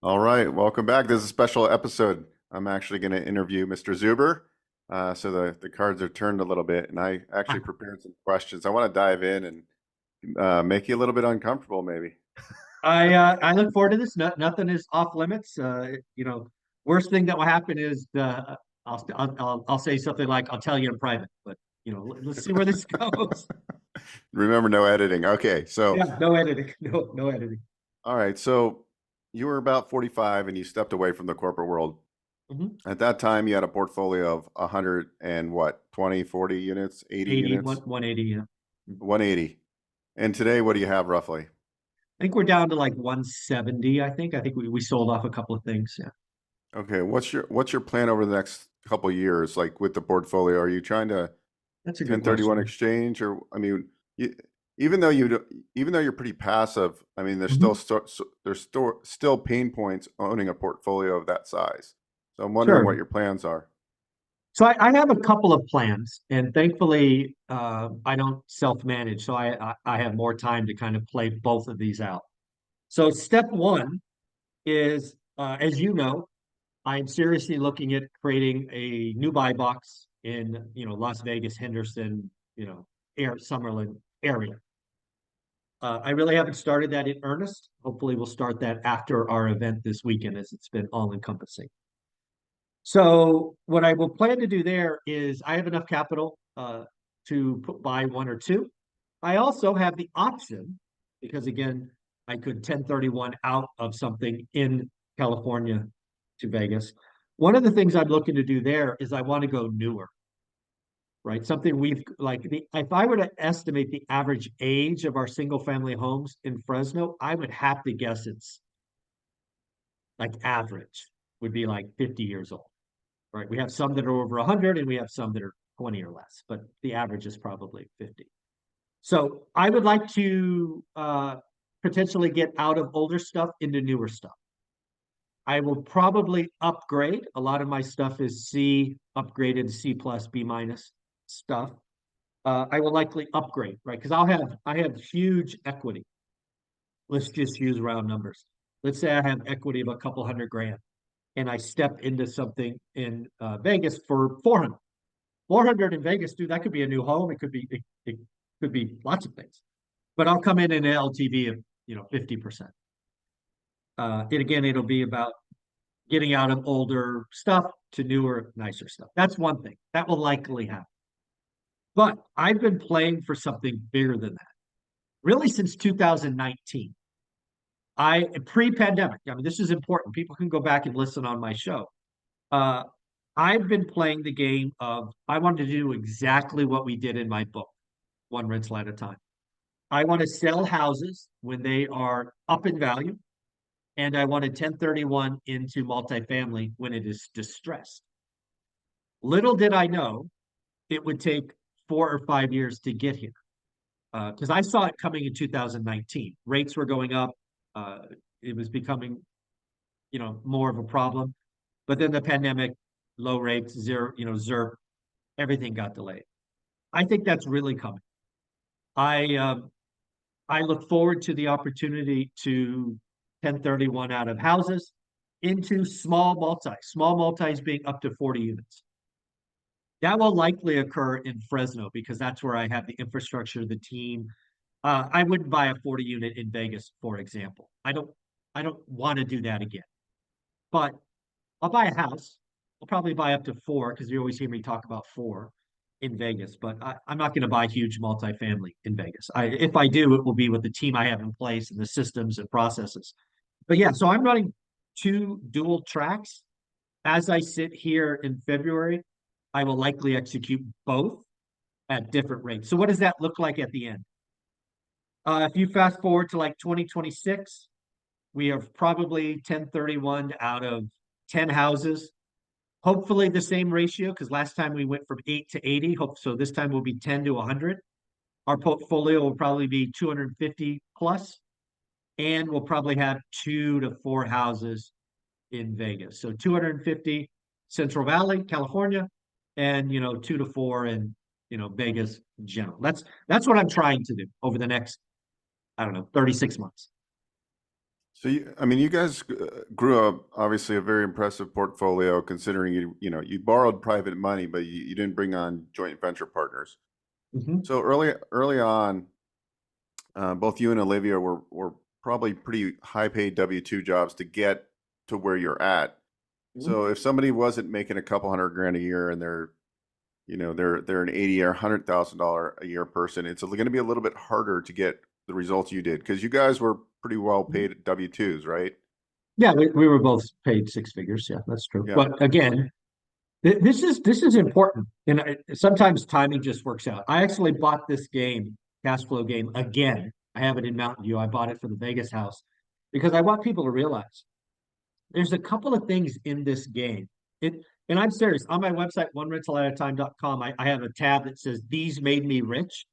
All right, welcome back. This is a special episode. I'm actually going to interview Mr. Zuber. So the cards are turned a little bit, and I actually prepared some questions. I want to dive in and make you a little bit uncomfortable, maybe. I look forward to this. Nothing is off limits. Worst thing that will happen is I'll say something like I'll tell you in private. But let's see where this goes. Remember, no editing. Okay, so Yeah, no editing. No editing. all right, so you were about 45 and you stepped away from the corporate world. Hmm. At that time, you had a portfolio of 100 and what, 20, 40 units, 80 80, units, 180. Yeah. I 180. And today, what do you have roughly? think we're down to like 170. I think we sold off a couple of things. Yeah, Okay, what's your plan over the next couple of years, like with the portfolio? Are you trying to that's a good 1031 question. exchange, or I mean, you, even though even though you're pretty passive, I mean, there's Hmm. still pain points owning a portfolio of that size. So I'm wondering what Sure. your plans are. So I have a couple of plans, and thankfully I don't self-manage, so I have more time to kind of play both of these out. So step one is, as you know, I'm seriously looking at creating a new buy box in, Las Vegas, Henderson, Summerlin area. I really haven't started that in earnest. Hopefully, we'll start that after our event this weekend, as it's been all encompassing. So what I will plan to do there is I have enough capital buy one or two. I also have the option, because again, I could 1031 out of something in California to Vegas. One of the things I'm looking to do there is I want to go newer, right? Something we've like if I were to estimate the average age of our single family homes in Fresno, I would have to guess it's like average would be like 50 years old, right? We have some that are over 100 and we have some that are 20 or less, but the average is probably 50. So I would like to potentially get out of older stuff into newer stuff. I will probably upgrade. A lot of my stuff is C upgraded to C plus B minus stuff. I will likely upgrade, right? Because I have huge equity. Let's just use round numbers. Let's say I have equity of a couple hundred grand, and I step into something in Vegas for 400. 400 in Vegas, dude, that could be a new home. It could be lots of things. But I'll come in an LTV of 50%. And again, it'll be about getting out of older stuff to newer, nicer stuff. That's one thing that will likely happen. But I've been playing for something bigger than that, really since 2019. I pre-pandemic. I mean, this is important. People can go back and listen on my show. Uh, I've been playing the game of I wanted to do exactly what we did in my book, one rental at a time. I want to sell houses when they are up in value, and I want to 1031 into multifamily when it is distressed. Little did I know it would take 4 or 5 years to get here, because I saw it coming in 2019. Rates were going up. Uh, it was becoming, more of a problem. But then the pandemic, low rates, zero, ZERP, everything got delayed. I think that's really coming. I um, I look forward to the opportunity to 1031 out of houses into small multis being up to 40 units. That will likely occur in Fresno because that's where I have the infrastructure, the team. I wouldn't buy a 40 unit in Vegas, for example. I don't want to do that again. But I'll buy a house. I'll probably buy up to four because you always hear me talk about four in Vegas, but I'm not going to buy huge multifamily in Vegas. If I do, it will be with the team I have in place and the systems and processes. But yeah, so I'm running two dual tracks. As I sit here in February, I will likely execute both at different rates. So what does that look like at the end? If you fast forward to like 2026, we have probably 1031 out of 10 houses. Hopefully the same ratio, because last time we went from 8 to 80. Hope so this time will be 10 to 100. Our portfolio will probably be 250 plus, and we'll probably have 2 to 4 houses in Vegas. So 250 Central Valley, California, and 2 to 4 in Vegas in general. That's what I'm trying to do over the next, I don't know, 36 months. So I mean, you guys grew up obviously a very impressive portfolio considering you borrowed private money, but you didn't bring on joint venture partners. Mhm. So early on, both you and Olivia were probably pretty high paid W-2 jobs to get to where you're at. Mhm. So if somebody wasn't making a couple hundred grand a year and they're an 80 or $100,000 a year person, it's going to be a little bit harder to get the results you did because you guys were pretty well Mhm. paid W-2s, right? Yeah, we were both paid six figures. Yeah, that's true. Yeah. But again, this is important, and sometimes timing just works out. I actually bought this game, cash flow game, again. I have it in Mountain View. I bought it for the Vegas house because I want people to realize there's a couple of things in this game. It, and I'm serious. On my website, onerentalatatime.com, I have a tab that says "These made me rich."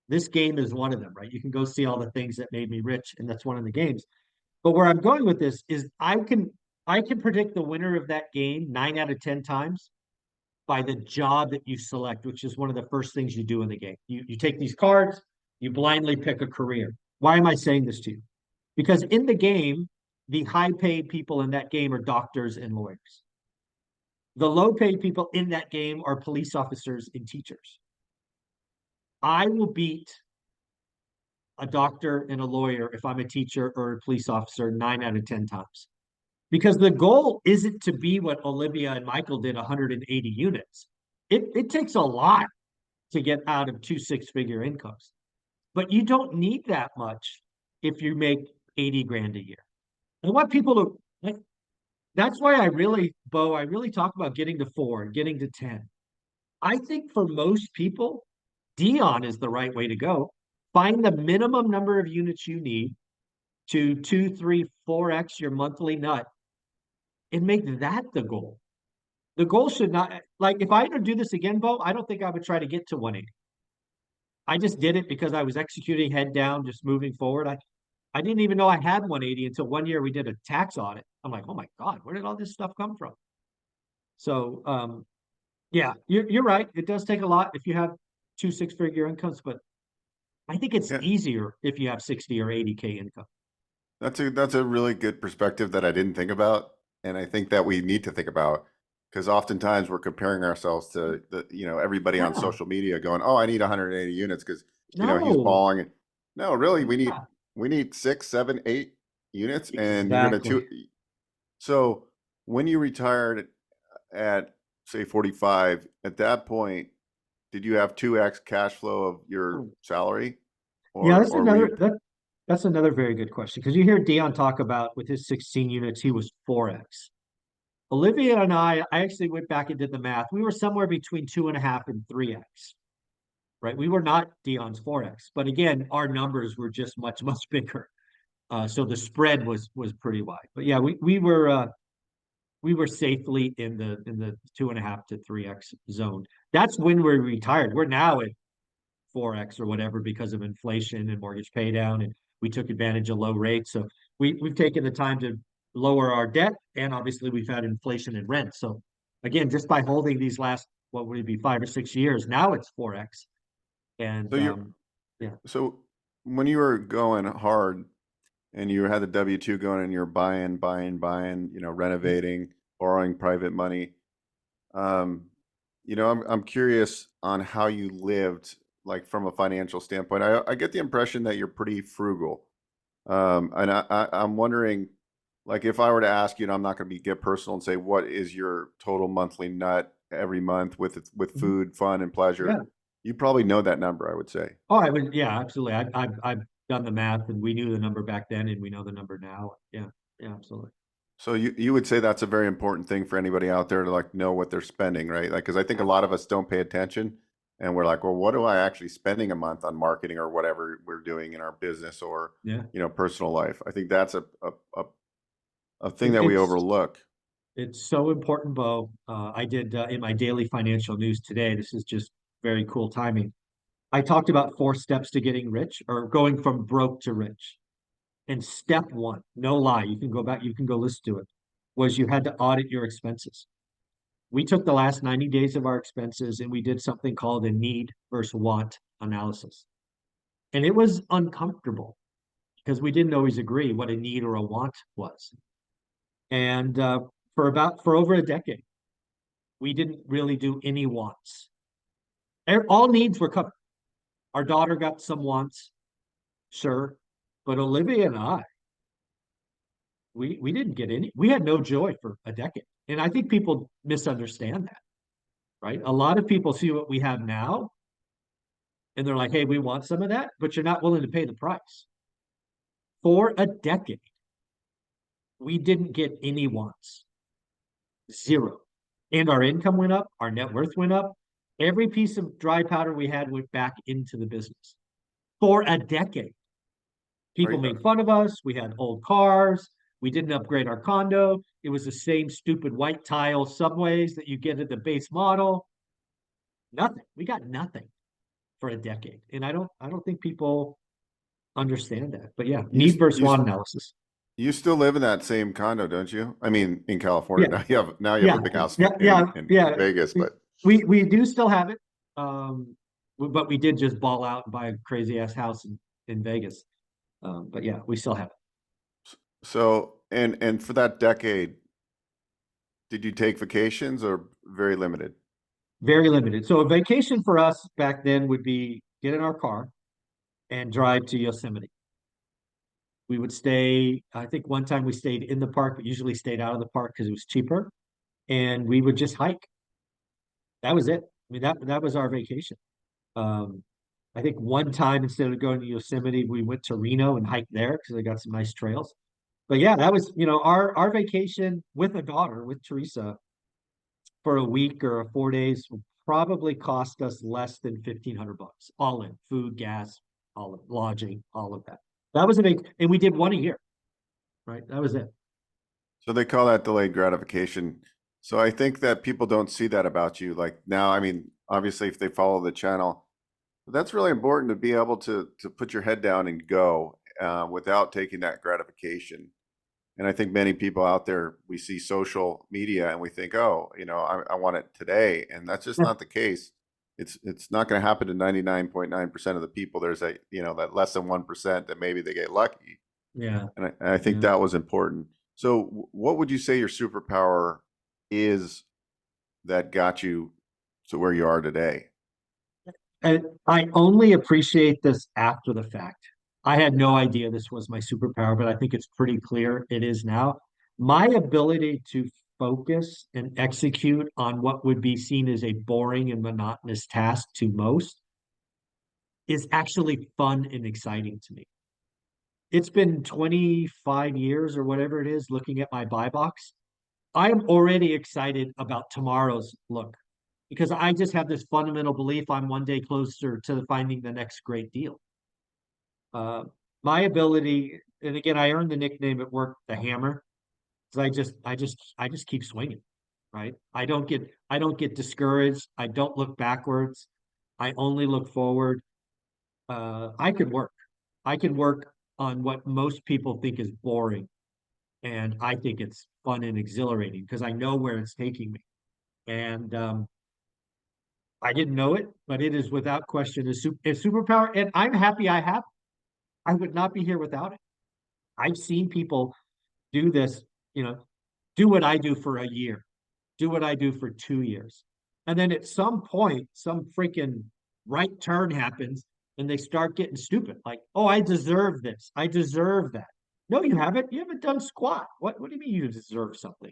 This game is one of them, right? You can go see all the things that made me rich, and that's one of the games. But where I'm going with this is I can predict the winner of that game 9 out of 10 times by the job that you select, which is one of the first things you do in the game. You take these cards, you blindly pick a career. Why am I saying this to you? Because in the game, the high paid people in that game are doctors and lawyers. The low paid people in that game are police officers and teachers. I will beat a doctor and a lawyer if I'm a teacher or a police officer 9 out of 10 times. Because the goal isn't to be what Olivia and Michael did 180 units. It takes a lot to get out of two six-figure incomes. But you don't need that much if you make 80 grand a year. I want people to like, that's why I really talk about getting to four, getting to 10. I think for most people, Dion is the right way to go. Find the minimum number of units you need to two, three, 4x your monthly nut and make that the goal. The goal should not like if I had to do this again, Bo, I don't think I would try to get to 180. I just did it because I was executing head down, just moving forward. I didn't even know I had 180 until one year we did a tax audit. I'm like, oh my God, where did all this stuff come from? So yeah, you're right. It does take a lot if you have two six-figure incomes, but I think it's Yeah. easier if you have 60 or 80K income. That's a really good perspective that I didn't think about, and I think that we need to think about because oftentimes we're comparing ourselves to everybody on Yeah, social media going, "Oh, I need 180 units because he's no, balling." No, really, yeah, we need 6, 7, 8 units, and you're gonna exactly. two. So when you retired at say 45, at that point, did you have 2x cash flow of your salary, Yeah, or were you? that's another very good question because you hear Dion talk about with his 16 units, he was 4x. Olivia and I actually went back and did the math. We were somewhere between 2.5 and 3x, right? We were not Dion's 4x, but again, our numbers were just much, much bigger. So the spread was pretty wide. But yeah, we were safely in the 2.5 to 3x zone. That's when we retired. We're now at 4x or whatever because of inflation and mortgage pay down, and we took advantage of low rates. So we've taken the time to lower our debt, and obviously we've had inflation and rent. So again, just by holding these last what would it be 5 or 6 years, now it's 4x. So And you yeah. so when you were going hard and you had the W-2 going and you're buying, renovating, borrowing private money, um, I'm curious on how you lived, like from a financial standpoint. I get the impression that you're pretty frugal. And I'm wondering, like, if I were to ask you, and I'm not going to get personal and say, what is your total monthly nut every month with Mhm. food, fun, and pleasure? Yeah. You probably know that number, I would say. Oh, I would. Yeah, absolutely. I've done the math, and we knew the number back then, and we know the number now. Yeah. Yeah, absolutely. So you would say that's a very important thing for anybody out there to like know what they're spending, right? Like, because I think a Yeah. lot of us don't pay attention, and we're like, well, what do I actually spending a month on marketing or whatever we're doing in our business or Yeah. personal life? I think that's a thing It, that we it's overlook. It's so important, Bo. I did in my daily financial news today. This is just very cool timing. I talked about 4 steps to getting rich or going from broke to rich. And step one, no lie, you can go back, you can go listen to it, was you had to audit your expenses. We took the last 90 days of our expenses and we did something called a need versus want analysis. And it was uncomfortable. because we didn't always agree what a need or a want was. And for over a decade, we didn't really do any wants. All needs were covered. Our daughter got some wants, sure, but Olivia and I, we didn't get any. We had no joy for a decade, and I think people misunderstand that, right? A lot of people see what we have now, and they're like, "Hey, we want some of that," but you're not willing to pay the price. For a decade, we didn't get any wants, zero, and our income went up, our net worth went up. Every piece of dry powder we had went back into the business for a decade. Are People you, made fun of us. We had old cars. We didn't upgrade our condo. It was the same stupid white tile subways that you get at the base model. Nothing. We got nothing for a decade. And I don't think people understand that. But yeah, you, need versus you, want analysis. you still live in that same condo, don't you? I mean, in California. Yeah, Now you have yeah, a big house yeah, yeah, in yeah. Vegas, but We do still have it. But we did just ball out and buy a crazy ass house in Vegas. But yeah, we still have it. so and for that decade, did you take vacations or very limited? Very limited. So a vacation for us back then would be get in our car and drive to Yosemite. We would stay, I think one time we stayed in the park, but usually stayed out of the park because it was cheaper. And we would just hike. That was it. I mean, that was our vacation. Um, I think one time instead of going to Yosemite, we went to Reno and hiked there because they got some nice trails. But yeah, that was, our vacation with a daughter, with Teresa, for a week or 4 days would probably cost us less than 1,500 bucks, all in food, gas, all of lodging, all of that. That was a big, and we did one a year, right? That was it. So they call that delayed gratification. So I think that people don't see that about you. Like now, I mean, obviously, if they follow the channel, that's really important to be able to put your head down and go without taking that gratification. And I think many people out there, we see social media and we think, oh, I want it today, and that's just not the case. It's not going to happen to 99.9% of the people. There's that less than 1% that maybe they get lucky, Yeah, and I think yeah. that was important. So, what would you say your superpower is that got you to where you are today? And I only appreciate this after the fact. I had no idea this was my superpower, but I think it's pretty clear it is now. My ability to focus and execute on what would be seen as a boring and monotonous task to most is actually fun and exciting to me. It's been 25 years or whatever it is looking at my buy box. I am already excited about tomorrow's look because I just have this fundamental belief I'm one day closer to finding the next great deal. Uh, my ability, and again, I earned the nickname at work, the hammer, because I just keep swinging, right? I don't get discouraged. I don't look backwards. I only look forward. I could work. I can work on what most people think is boring, and I think it's fun and exhilarating because I know where it's taking me. And I didn't know it, but it is without question a superpower, and I'm happy I have it. I would not be here without it. I've seen people do this, you know, do what I do for a year, do what I do for 2 years. And then at some point, some freaking right turn happens and they start getting stupid. Like, oh, I deserve this. I deserve that. No, you haven't. You haven't done squat. What do you mean you deserve something?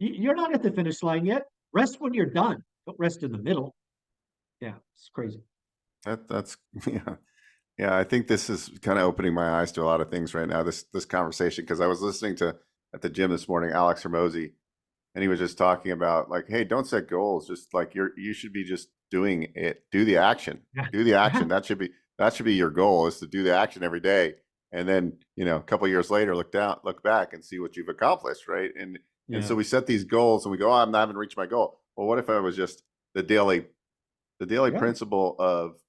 You're not at the finish line yet. Rest when you're done. Don't rest in the middle. Yeah, it's crazy. That's yeah. Yeah, I think this is kind of opening my eyes to a lot of things right now. This conversation, because I was listening to at the gym this morning, Alex Hermosi, and he was just talking about like, hey, don't set goals. Just like you should be just doing it. Do the action. Yeah. Do the Yeah. action. That should be your goal, is to do the action every day. And then, a couple of years later, look back and see what you've accomplished, right? And Yeah. so we set these goals and we go, oh, I haven't reached my goal. Well, what if I was just the daily Yeah. principle of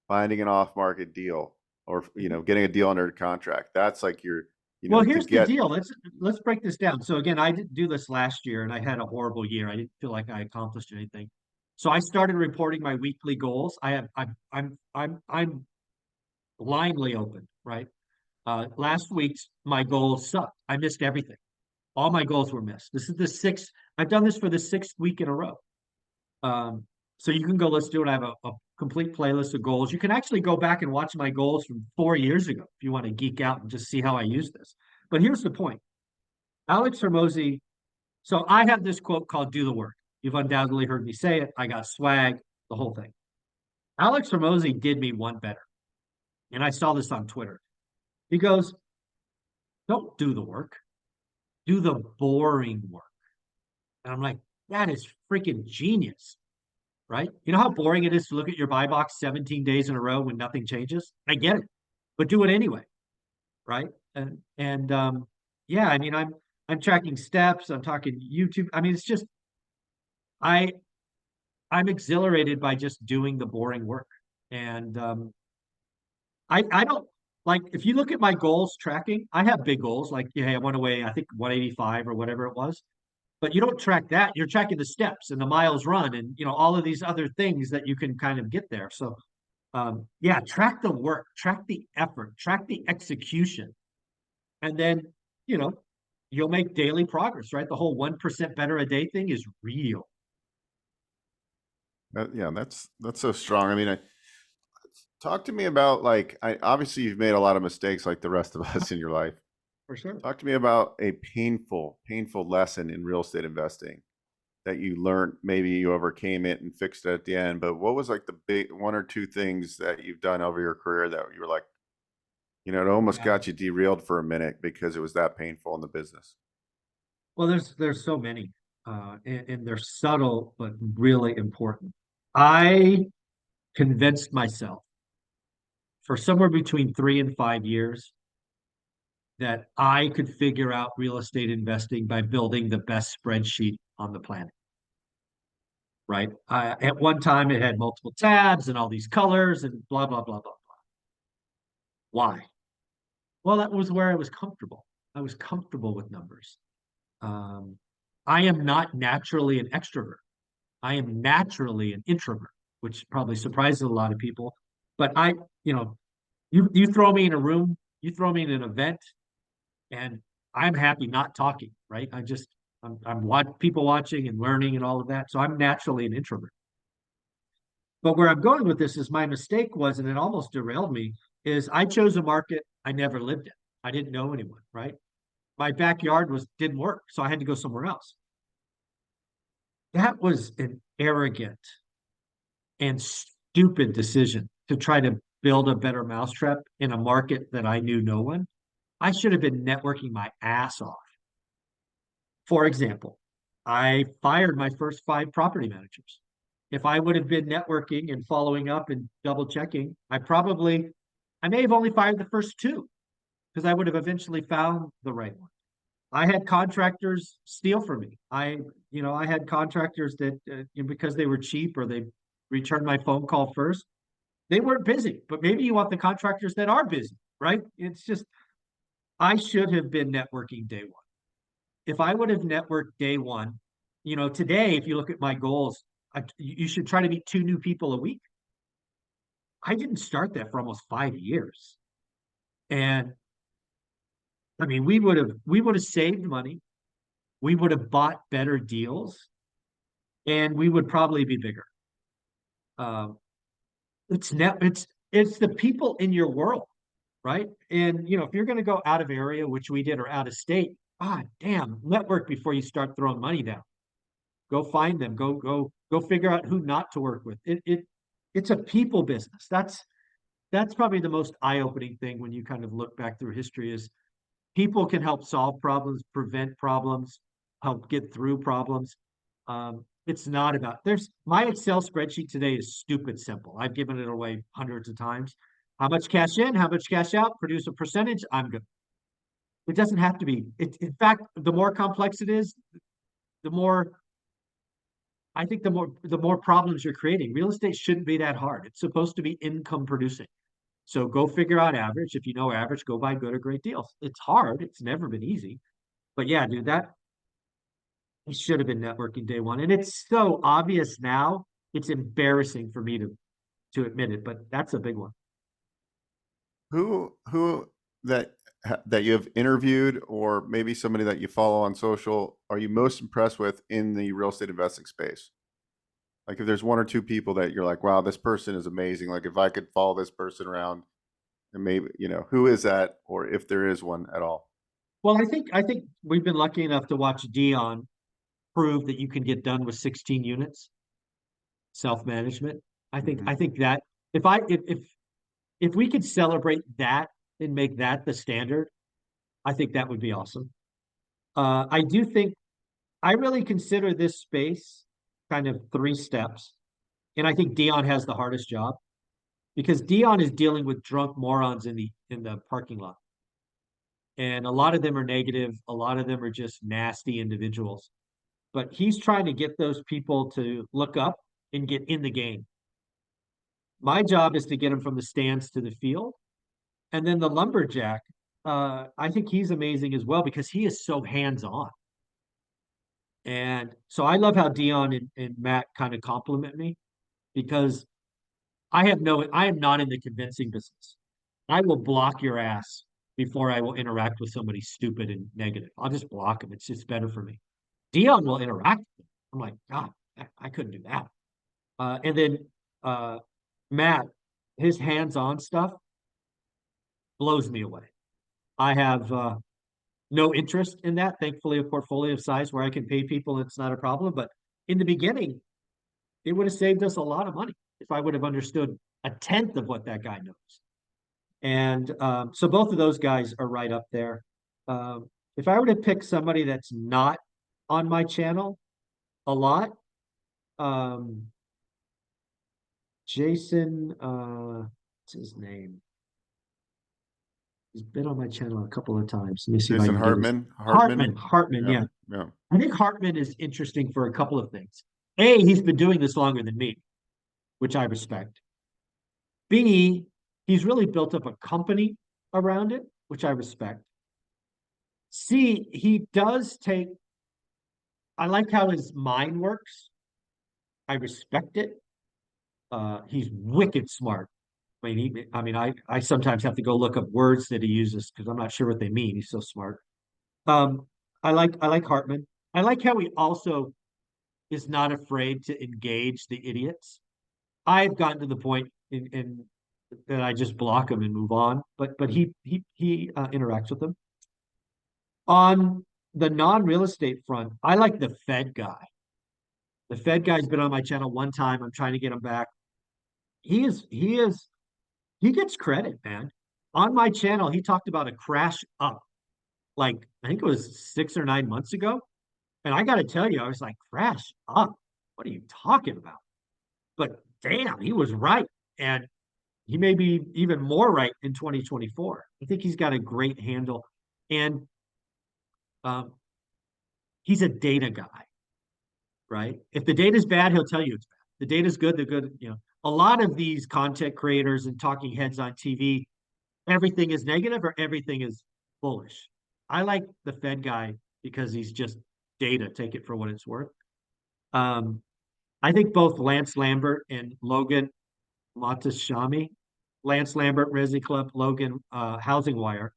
finding an off-market deal, or getting a deal under contract? That's like Well, to here's the get. deal. Let's break this down. So again, I didn't do this last year and I had a horrible year. I didn't feel like I accomplished anything. So I started reporting my weekly goals. I'm blindly open, right? Last week's my goals sucked. I missed everything. All my goals were missed. This is the sixth. I've done this for the sixth week in a row. Um, so you can go, let's do it. I have a complete playlist of goals. You can actually go back and watch my goals from 4 years ago if you want to geek out and just see how I use this. But here's the point. Alex Hermosi. So I have this quote called "Do the work." You've undoubtedly heard me say it. I got swag, the whole thing. Alex Hermosi did me one better, and I saw this on Twitter. He goes, "Don't do the work, do the boring work." And I'm like, that is freaking genius, right? You know how boring it is to look at your buy box 17 days in a row when nothing changes? I get it, but do it anyway, right? And yeah, I mean, I'm tracking steps. I'm talking YouTube. I mean, it's just I I'm exhilarated by just doing the boring work. And I don't like if you look at my goals tracking, I have big goals like yeah, I want to weigh, I think 185 or whatever it was. But you don't track that. You're tracking the steps and the miles run and all of these other things that you can kind of get there. So yeah, track the work, track the effort, track the execution, and then you know you'll make daily progress, right? The whole 1% better a day thing is real. Yeah, that's so strong. I mean, talk to me about like obviously you've made a lot of mistakes like the rest of us in your life. For sure. Talk to me about a painful lesson in real estate investing that you learned. Maybe you overcame it and fixed it at the end, but what was like the big one or two things that you've done over your career that you were like, it almost Yeah. got you derailed for a minute because it was that painful in the business? Well, there's so many, and they're subtle but really important. I convinced myself for somewhere between 3 and 5 years that I could figure out real estate investing by building the best spreadsheet on the planet. Right? At one time, it had multiple tabs and all these colors and blah blah blah blah blah. Why? Well, that was where I was comfortable. I was comfortable with numbers. Um, I am not naturally an extrovert. I am naturally an introvert, which probably surprises a lot of people. But you know, you throw me in a room, you throw me in an event, and I'm happy not talking, right? I'm people watching and learning and all of that. So I'm naturally an introvert. But where I'm going with this is my mistake was, and it almost derailed me, is I chose a market I never lived in. I didn't know anyone, right? My backyard didn't work, so I had to go somewhere else. That was an arrogant and stupid decision to try to build a better mousetrap in a market that I knew no one. I should have been networking my ass off. For example, I fired my first 5 property managers. If I would have been networking and following up and double checking, I may have only fired the first 2 because I would have eventually found the right one. I had contractors steal from me. I had contractors that because they were cheap or they returned my phone call first, they weren't busy. But maybe you want the contractors that are busy, right? It's just I should have been networking day one. If I would have networked day one, today, if you look at my goals, you should try to meet 2 new people a week. I didn't start that for almost 5 years. And I mean, we would have saved money, we would have bought better deals, and we would probably be bigger. Um, it's the people in your world, right? And if you're going to go out of area, which we did, or out of state, damn, network before you start throwing money down. Go find them. Go figure out who not to work with. It's a people business. That's probably the most eye-opening thing when you kind of look back through history is people can help solve problems, prevent problems, help get through problems. It's not about there's my Excel spreadsheet today is stupid simple. I've given it away hundreds of times. How much cash in, how much cash out, produce a percentage, I'm good. It doesn't have to be. In fact, the more complex it is, the more I think the more problems you're creating. Real estate shouldn't be that hard. It's supposed to be income producing. So go figure out average. If you know average, go buy good or great deals. It's hard. It's never been easy. But yeah, dude, that I should have been networking day one. And it's so obvious now. It's embarrassing for me to admit it, but that's a big one. Who that that you have interviewed, or maybe somebody that you follow on social, are you most impressed with in the real estate investing space? Like if there's one or two people that you're like, wow, this person is amazing. Like if I could follow this person around, and maybe, who is that, or if there is one at all? Well, I think we've been lucky enough to watch Dion prove that you can get done with 16 units, self-management. I Hmm. think that if we could celebrate that and make that the standard, I think that would be awesome. I do think I really consider this space kind of three steps. And I think Dion has the hardest job because Dion is dealing with drunk morons in the parking lot. And a lot of them are negative, a lot of them are just nasty individuals. But he's trying to get those people to look up and get in the game. My job is to get them from the stands to the field. And then the lumberjack, I think he's amazing as well because he is so hands-on. And so I love how Dion and Matt kind of compliment me because I am not in the convincing business. I will block your ass before I will interact with somebody stupid and negative. I'll just block them. It's just better for me. Dion will interact with them. I'm like, God, I couldn't do that. And then uh, Matt, his hands-on stuff blows me away. I have no interest in that. Thankfully, a portfolio of size where I can pay people, it's not a problem. But in the beginning, it would have saved us a lot of money if I would have understood a tenth of what that guy knows. And so both of those guys are right up there. If I were to pick somebody that's not on my channel a lot, um, Jason, what's his name? He's been on my channel a couple of times. Let me see if I Jason can get his Hartman. Hartman, Yeah, yeah. yeah. I think Hartman is interesting for a couple of things. A, he's been doing this longer than me, which I respect. B, he's really built up a company around it, which I respect. C, he does take, I like how his mind works. I respect it. He's wicked smart. I sometimes have to go look up words that he uses because I'm not sure what they mean. He's so smart. Um, I like Hartman. I like how he also is not afraid to engage the idiots. I've gotten to the point in that I just block him and move on. But he interacts with them. On the non-real estate front, I like the Fed guy. The Fed guy's been on my channel one time. I'm trying to get him back. He gets credit, man. On my channel, he talked about a crash up, like I think it was 6 or 9 months ago. And I got to tell you, I was like, crash up. What are you talking about? But damn, he was right. And he may be even more right in 2024. I think he's got a great handle. And um, he's a data guy, right? If the data is bad, he'll tell you it's bad. The data is good, they're good. A lot of these content creators and talking heads on TV, everything is negative or everything is bullish. I like the Fed guy because he's just data. Take it for what it's worth. Um, I think both Lance Lambert and Logan Montashami, Lance Lambert, Resi Club, Logan, Housing Wire.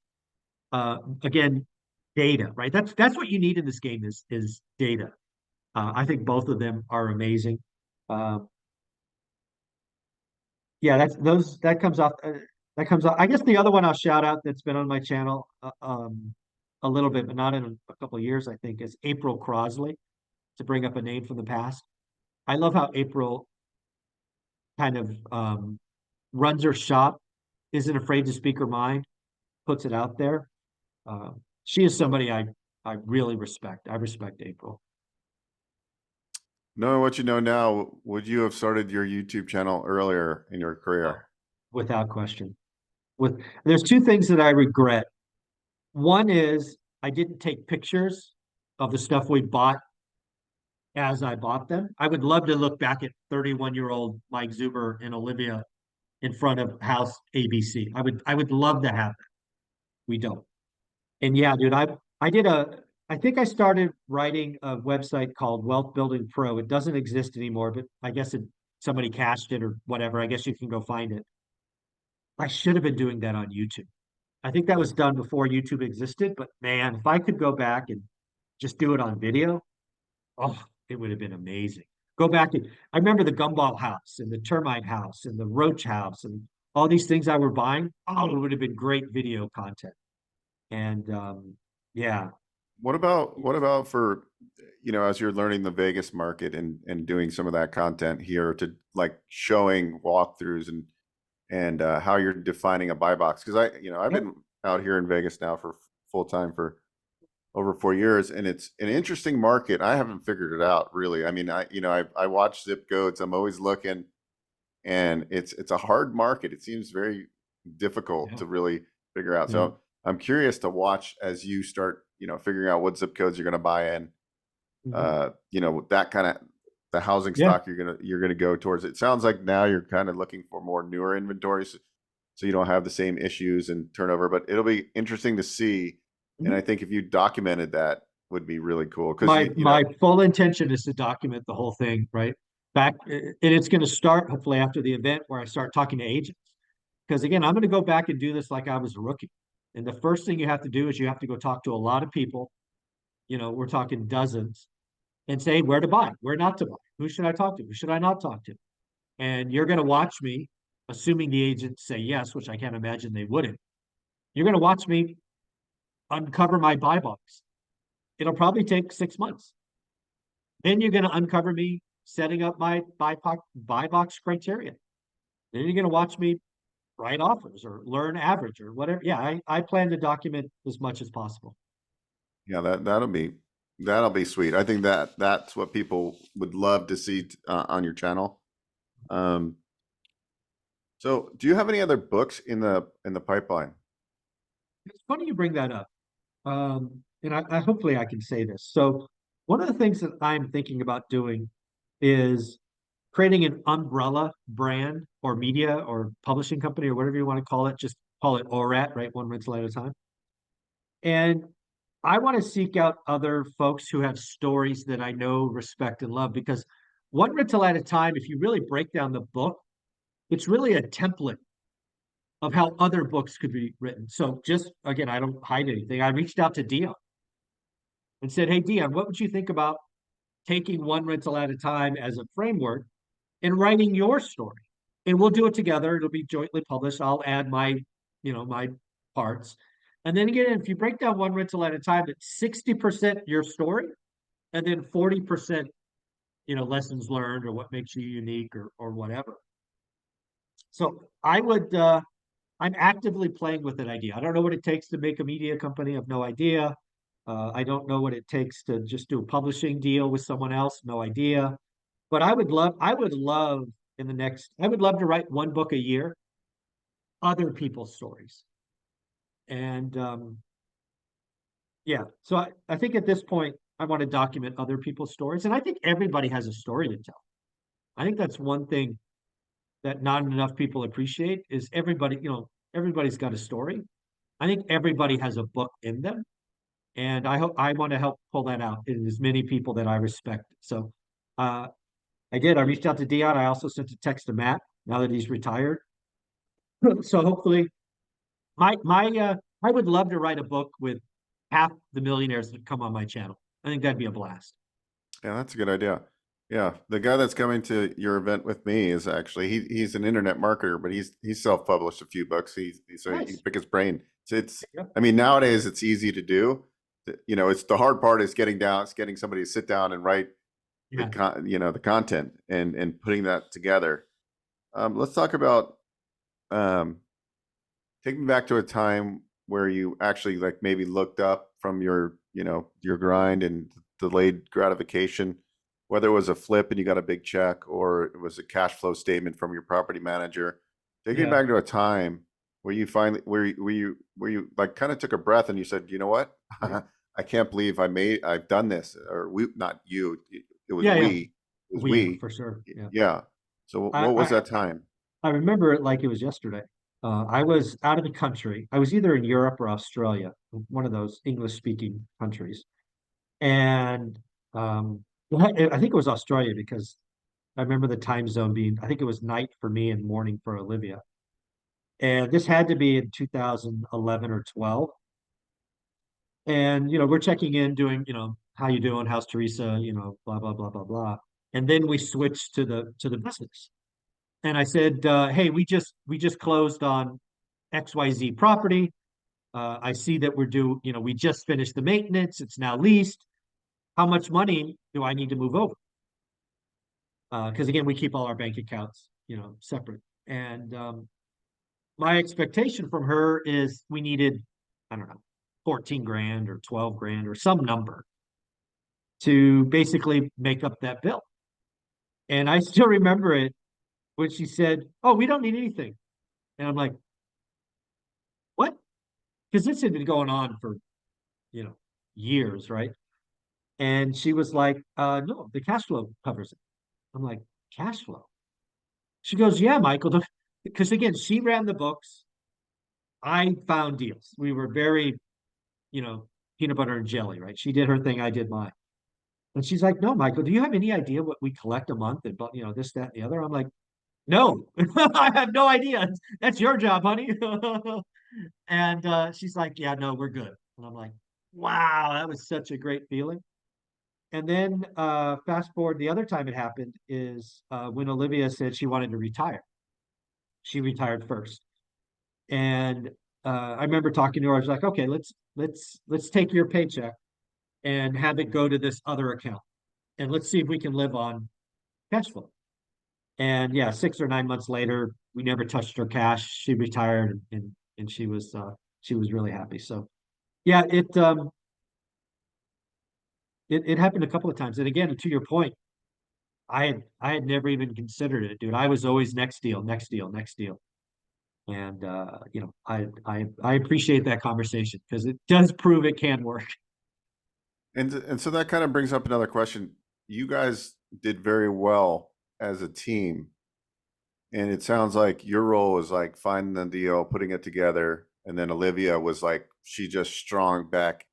Again, data, right? That's what you need in this game is data. I think both of them are amazing. Uh, yeah, that comes off. That comes off. I guess the other one I'll shout out that's been on my channel a little bit, but not in a couple of years. I think is April Crosley. To bring up a name from the past, I love how April kind of runs her shop, isn't afraid to speak her mind, puts it out there. She is somebody I really respect. I respect April. Knowing what you know now, would you have started your YouTube channel earlier in your Oh, career? without question. There's two things that I regret. One is I didn't take pictures of the stuff we bought as I bought them. I would love to look back at 31-year-old Mike Zuber and Olivia in front of house ABC. I would love to have that. We don't. And yeah, dude, I think I started writing a website called Wealth Building Pro. It doesn't exist anymore, but I guess somebody cached it or whatever. I guess you can go find it. I should have been doing that on YouTube. I think that was done before YouTube existed, but man, if I could go back and just do it on video, oh, it would have been amazing. Go back and I remember the gumball house and the termite house and the roach house and all these things I were buying. Oh, it would have been great video content. And yeah, What about for, as you're learning the Vegas market and doing some of that content here to like showing walkthroughs and how you're defining a buy box? Because I've yep, been out here in Vegas now for full time for over 4 years, and it's an interesting market. I haven't figured it out really. I mean, I watch zip codes. I'm always looking, and it's a hard market. It seems very difficult yeah, to really figure out. yeah. So I'm curious to watch as you start, figuring out what zip codes you're going to buy in. Mhm. That kind of the housing Yeah. stock you're gonna go towards. It sounds like now you're kind of looking for more newer inventories, so you don't have the same issues and turnover. But it'll be interesting to see, and Mhm. I think if you documented that would be really cool because My full intention is to document the whole thing, right? And it's going to start hopefully after the event where I start talking to agents. Because again, I'm going to go back and do this like I was a rookie. And the first thing you have to do is you have to go talk to a lot of people. We're talking dozens, and say where to buy, where not to buy, who should I talk to, who should I not talk to. And you're going to watch me, assuming the agents say yes, which I can't imagine they wouldn't. You're going to watch me uncover my buy box. It'll probably take 6 months. Then you're going to uncover me setting up my buy box criteria. Then you're going to watch me write offers or learn average or whatever. Yeah, I plan to document as much as possible. yeah, that'll be sweet. I think that's what people would love to see on your channel. Um, so do you have any other books in the pipeline? It's funny you bring that up. And I hopefully I can say this. So one of the things that I'm thinking about doing is creating an umbrella brand or media or publishing company or whatever you want to call it. Just call it ORAT, right? One rental at a time. And I want to seek out other folks who have stories that I know, respect, and love because one rental at a time, if you really break down the book, it's really a template of how other books could be written. So just again, I don't hide anything. I reached out to Dion and said, "Hey, Dion, what would you think about taking one rental at a time as a framework and writing your story? And we'll do it together. It'll be jointly published. I'll add my parts. And then again, if you break down one rental at a time, it's 60% your story, and then 40%, lessons learned or what makes you unique or whatever. So I'm actively playing with an idea. I don't know what it takes to make a media company. I have no idea. I don't know what it takes to just do a publishing deal with someone else. No idea. But I would love I would love to write one book a year, other people's stories. And yeah, so I think at this point, I want to document other people's stories. And I think everybody has a story to tell. I think that's one thing that not enough people appreciate is everybody's got a story. I think everybody has a book in them. And I want to help pull that out in as many people that I respect. So uh, I reached out to Dion. I also sent a text to Matt now that he's retired. So hopefully, I would love to write a book with half the millionaires that come on my channel. I think that'd be a blast. Yeah, that's a good idea. Yeah, the guy that's coming to your event with me is actually he's an internet marketer, but he's self-published a few books. So you can Nice. pick his brain. It's Yeah. I mean nowadays it's easy to do. It's the hard part is getting somebody to sit down and write Yeah. the content and putting that together. Let's talk about um, take me back to a time where you actually like maybe looked up from your grind and delayed gratification, whether it was a flip and you got a big check or it was a cash flow statement from your property manager. Take me Yeah. back to a time where you finally where you like kind of took a breath and you said, you know what? Yeah. I can't believe I've done this. Or we, not you, it was Yeah. Yeah. We we. for sure. Yeah. Yeah. So I, what was I that time? I remember it like it was yesterday. I was out of the country. I was either in Europe or Australia, one of those English speaking countries. And well, I think it was Australia because I remember the time zone being, I think it was night for me and morning for Olivia. And this had to be in 2011 or 12. And, we're checking in, doing, how you doing? How's Teresa? Blah, blah, blah, blah, blah. And then we switched to the business. And I said, hey, we just closed on XYZ property. I see that we just finished the maintenance. It's now leased. How much money do I need to move over? Because again, we keep all our bank accounts, separate. And my expectation from her is we needed, I don't know, 14 grand or 12 grand or some number to basically make up that bill. And I still remember it when she said, "Oh, we don't need anything." And I'm like, "What?" Because this had been going on for, you know, years, right? And she was like, no, the cash flow covers it. I'm like, cash flow? She goes, yeah, Michael, because again, she ran the books. I found deals. We were very, you know, peanut butter and jelly, right? She did her thing, I did mine. And she's like, no, Michael, do you have any idea what we collect a month and this, that, and the other? I'm like, no, I have no idea. That's your job, honey. And she's like, yeah, no, we're good. And I'm like, wow, that was such a great feeling. And then fast forward, the other time it happened is when Olivia said she wanted to retire. She retired first. And I remember talking to her. I was like, okay, let's take your paycheck and have it go to this other account. And let's see if we can live on cash flow. And yeah, 6 or 9 months later, we never touched her cash. She retired and she was really happy. So yeah, it happened a couple of times. And again, to your point, I had never even considered it, dude. I was always next deal, next deal, next deal. And I appreciate that conversation because it does prove it can work. And so that kind of brings up another question. You guys did very well as a team, and it sounds like your role was like finding the deal, putting it together, and then Olivia was like she just strong back,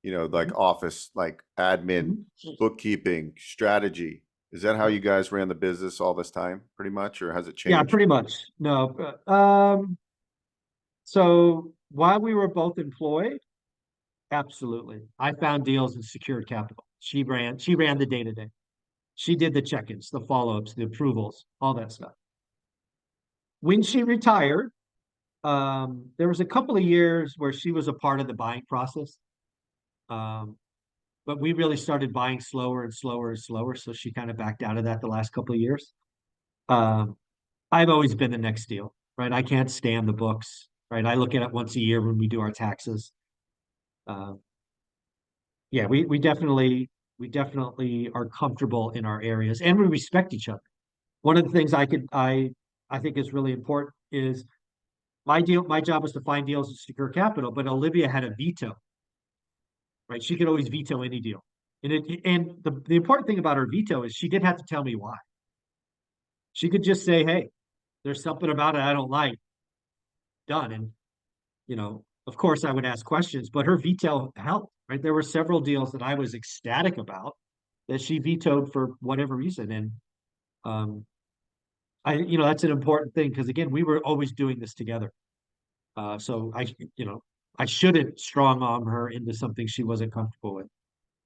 like office, like admin, Mhm. bookkeeping, strategy. Is that how you guys ran the business all this time, pretty much, or has it Yeah, changed? pretty much. No. So while we were both employed, absolutely. I found deals and secured capital. She ran the day-to-day. She did the check-ins, the follow-ups, the approvals, all that stuff. When she retired, there was a couple of years where she was a part of the buying process. Um, but we really started buying slower and slower and slower. So she kind of backed out of that the last couple of years. Um, I've always been the next deal, right? I can't stand the books, right? I look at it once a year when we do our taxes. Uh, yeah, we definitely are comfortable in our areas and we respect each other. One of the things I think is really important is my job was to find deals and secure capital, but Olivia had a veto, right? She could always veto any deal. And the important thing about her veto is she didn't have to tell me why. She could just say, hey, there's something about it I don't like, done. And of course I would ask questions, but her veto helped, right? There were several deals that I was ecstatic about that she vetoed for whatever reason. And um that's an important thing because again, we were always doing this together. So I shouldn't strong arm her into something she wasn't comfortable with.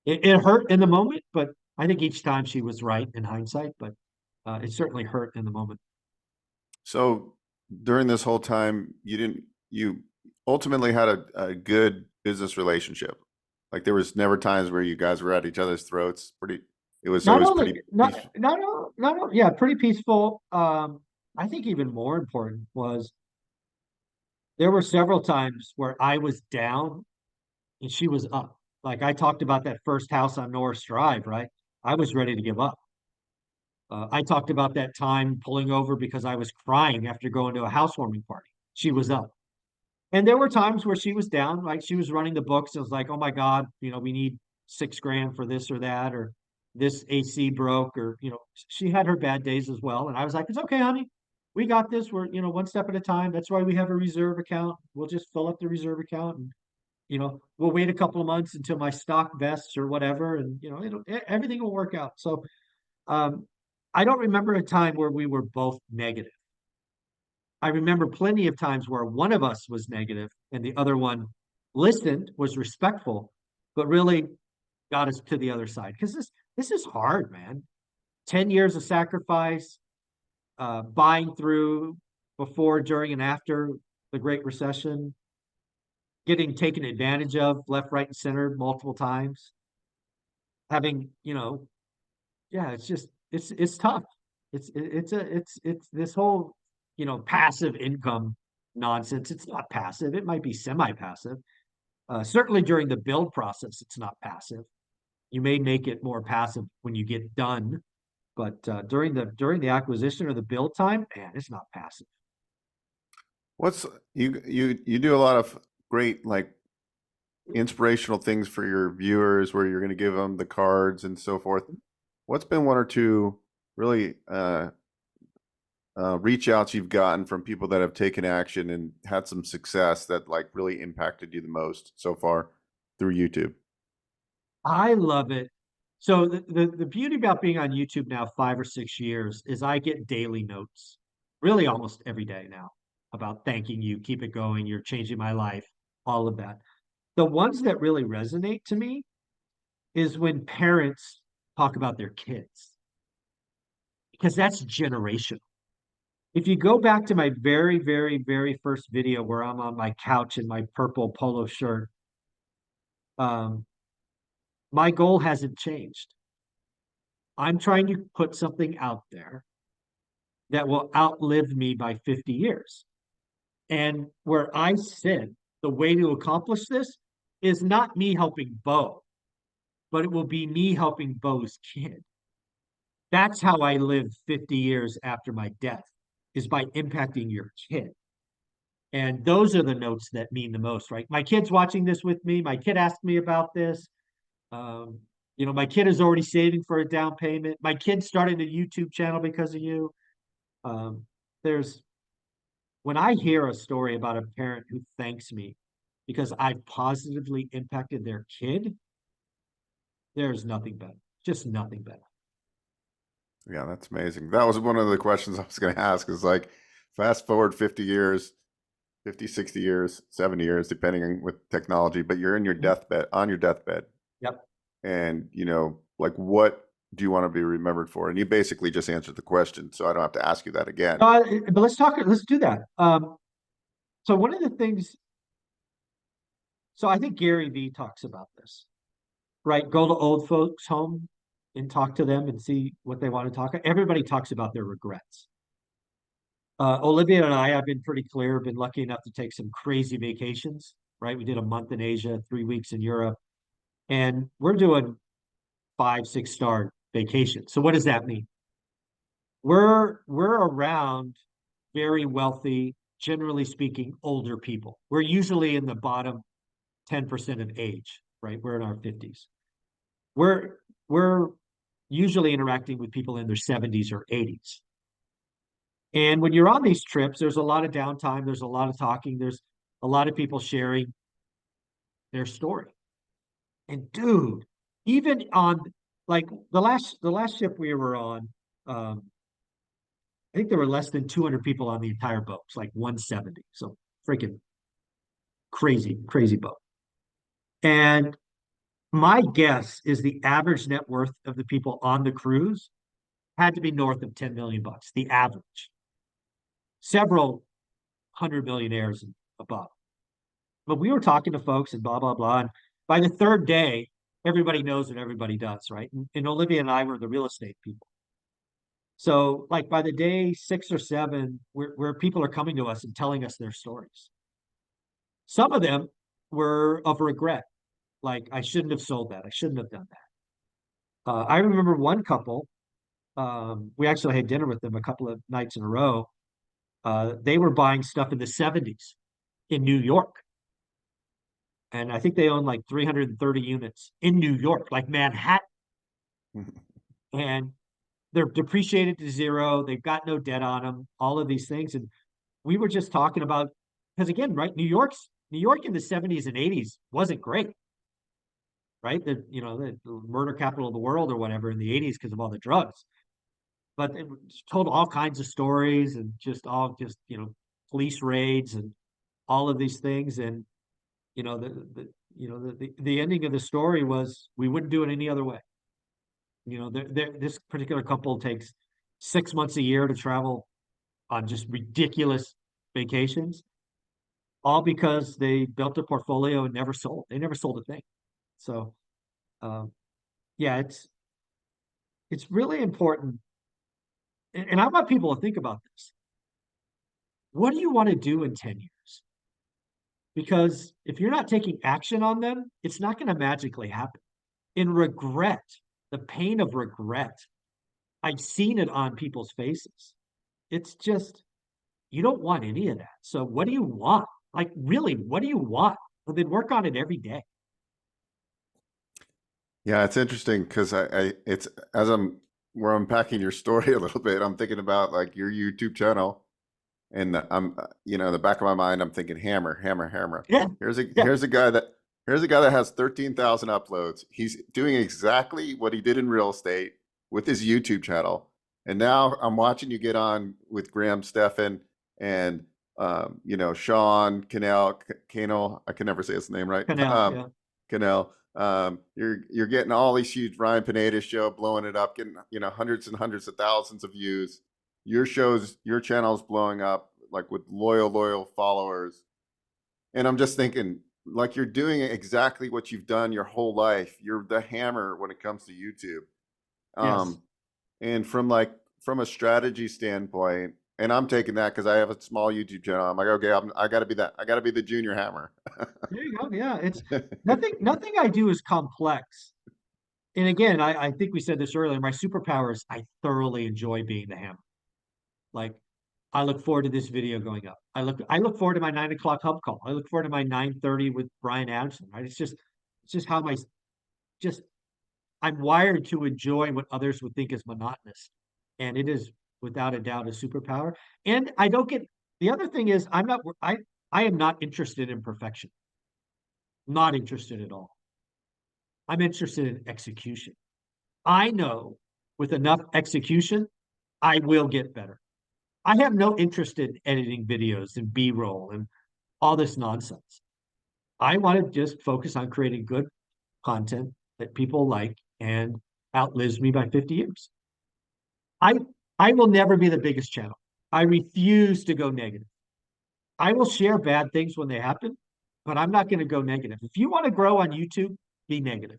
It hurt in the moment, but I think each time she was right in hindsight, but it certainly hurt in the moment. So during this whole time, you ultimately had a good business relationship. Like there was never times where you guys were at each other's throats. It was Not always only pretty not peaceful. not not yeah, pretty peaceful. I think even more important was there were several times where I was down and she was up. Like I talked about that first house on Norris Drive, right? I was ready to give up. I talked about that time pulling over because I was crying after going to a housewarming party. She was up. And there were times where she was down, like she was running the books. It was like, oh my God, we need 6 grand for this or that, or this AC broke, or she had her bad days as well. And I was like, it's okay, honey. We got this. We're, one step at a time. That's why we have a reserve account. We'll just fill up the reserve account and we'll wait a couple of months until my stock vests or whatever, and everything will work out. So um I don't remember a time where we were both negative. I remember plenty of times where one of us was negative and the other one listened, was respectful, but really got us to the other side. Because this is hard, man. 10 years of sacrifice, buying through before, during, and after the Great Recession, getting taken advantage of left, right, and center multiple times, having, yeah, it's just it's tough. It's this whole, passive income nonsense. It's not passive. It might be semi-passive. Certainly during the build process, it's not passive. You may make it more passive when you get done, but during the acquisition or the build time, man, it's not passive. What's you do a lot of great like inspirational things for your viewers where you're going to give them the cards and so forth. What's been one or two really reach outs you've gotten from people that have taken action and had some success that like really impacted you the most so far through YouTube? I love it. So the beauty about being on YouTube now 5 or 6 years is I get daily notes, really almost every day now, about thanking you, keep it going, you're changing my life, all of that. The ones that really resonate to me is when parents talk about their kids, because that's generational. If you go back to my very, very, very first video where I'm on my couch in my purple polo shirt, um, my goal hasn't changed. I'm trying to put something out there that will outlive me by 50 years. And where I sit, the way to accomplish this is not me helping Bo, but it will be me helping Bo's kid. That's how I live 50 years after my death, is by impacting your kid. And those are the notes that mean the most, right? My kid's watching this with me. My kid asked me about this. Um, my kid is already saving for a down payment. My kid started a YouTube channel because of you. Um, there's when I hear a story about a parent who thanks me because I've positively impacted their kid, there's nothing better, just nothing better. Yeah, that's amazing. That was one of the questions I was going to ask is like fast forward 50 years, 50, 60 years, 70 years, depending on with technology, but you're in your deathbed, on your deathbed. Yep. And, like what do you want to be remembered for? And you basically just answered the question, so I don't have to ask you that again. But let's do that. So one of the things, so I think Gary Vee talks about this, right? Go to old folks' home and talk to them and see what they want to talk about. Everybody talks about their regrets. Olivia and I have been pretty clear, been lucky enough to take some crazy vacations, right? We did a month in Asia, 3 weeks in Europe, and we're doing 5, 6 star vacation. So what does that mean? We're around very wealthy, generally speaking, older people. We're usually in the bottom 10% of age, right? We're in our 50s. We're usually interacting with people in their 70s or 80s. And when you're on these trips, there's a lot of downtime, there's a lot of talking, there's a lot of people sharing their story. And dude, even on like the last ship we were on, I think there were less than 200 people on the entire boat. It's like 170. So freaking crazy, crazy boat. And my guess is the average net worth of the people on the cruise had to be north of 10 million bucks, the average. Several hundred millionaires and above. But we were talking to folks and blah, blah, blah. And by the third day, everybody knows what everybody does, right? And Olivia and I were the real estate people. So, like by the day 6 or 7, where people are coming to us and telling us their stories. Some of them were of regret, like I shouldn't have sold that, I shouldn't have done that. I remember one couple. We actually had dinner with them a couple of nights in a row. They were buying stuff in the 70s in New York, and I think they own like 330 units in New York, like Manhattan, and they're depreciated to zero. They've got no debt on them, all of these things. And we were just talking about, because again, right, New York in the 70s and 80s wasn't great, right? The murder capital of the world or whatever in the 80s because of all the drugs. But it told all kinds of stories and just all just police raids and all of these things. And you know, the ending of the story was we wouldn't do it any other way. You know, this particular couple takes 6 months a year to travel on just ridiculous vacations, all because they built a portfolio and never sold. They never sold a thing. So, um, yeah, it's really important, and I want people to think about this. What do you want to do in 10 years? Because if you're not taking action on them, it's not going to magically happen. In regret, the pain of regret, I've seen it on people's faces. It's just, you don't want any of that. So what do you want? Like, really, what do you want? Well, then work on it every day. Yeah, it's interesting because it's as we're unpacking your story a little bit, I'm thinking about like your YouTube channel, and I'm in the back of my mind, I'm thinking hammer, hammer, hammer. Yeah, Here's a yeah, here's a guy that here's a guy that has 13,000 uploads. He's doing exactly what he did in real estate with his YouTube channel, and now I'm watching you get on with Graham Stephan and Sean Cannell. I can never say his name right. Canal, yeah. Cannell. You're getting all these huge Ryan Pineda show, blowing it up, getting hundreds and hundreds of thousands of views. Your channel's blowing up like with loyal followers. And I'm just thinking, like, you're doing exactly what you've done your whole life. You're the hammer when it comes to YouTube. Yes. And from a strategy standpoint, and I'm taking that because I have a small YouTube channel. I'm like, okay, I got to be that. I got to be the junior hammer. There you go. Yeah. It's nothing I do is complex. And again, I think we said this earlier. My superpower is I thoroughly enjoy being the hammer. Like, I look forward to this video going up. I look forward to my 9 o'clock hub call. I look forward to my 9:30 with Brian Adamson, right? It's just how just I'm wired to enjoy what others would think is monotonous. And it is without a doubt a superpower. And I don't get the other thing is I am not interested in perfection. Not interested at all. I'm interested in execution. I know with enough execution, I will get better. I have no interest in editing videos and B-roll and all this nonsense. I want to just focus on creating good content that people like and outlives me by 50 years. I I will never be the biggest channel. I refuse to go negative. I will share bad things when they happen, but I'm not going to go negative. If you want to grow on YouTube, be negative.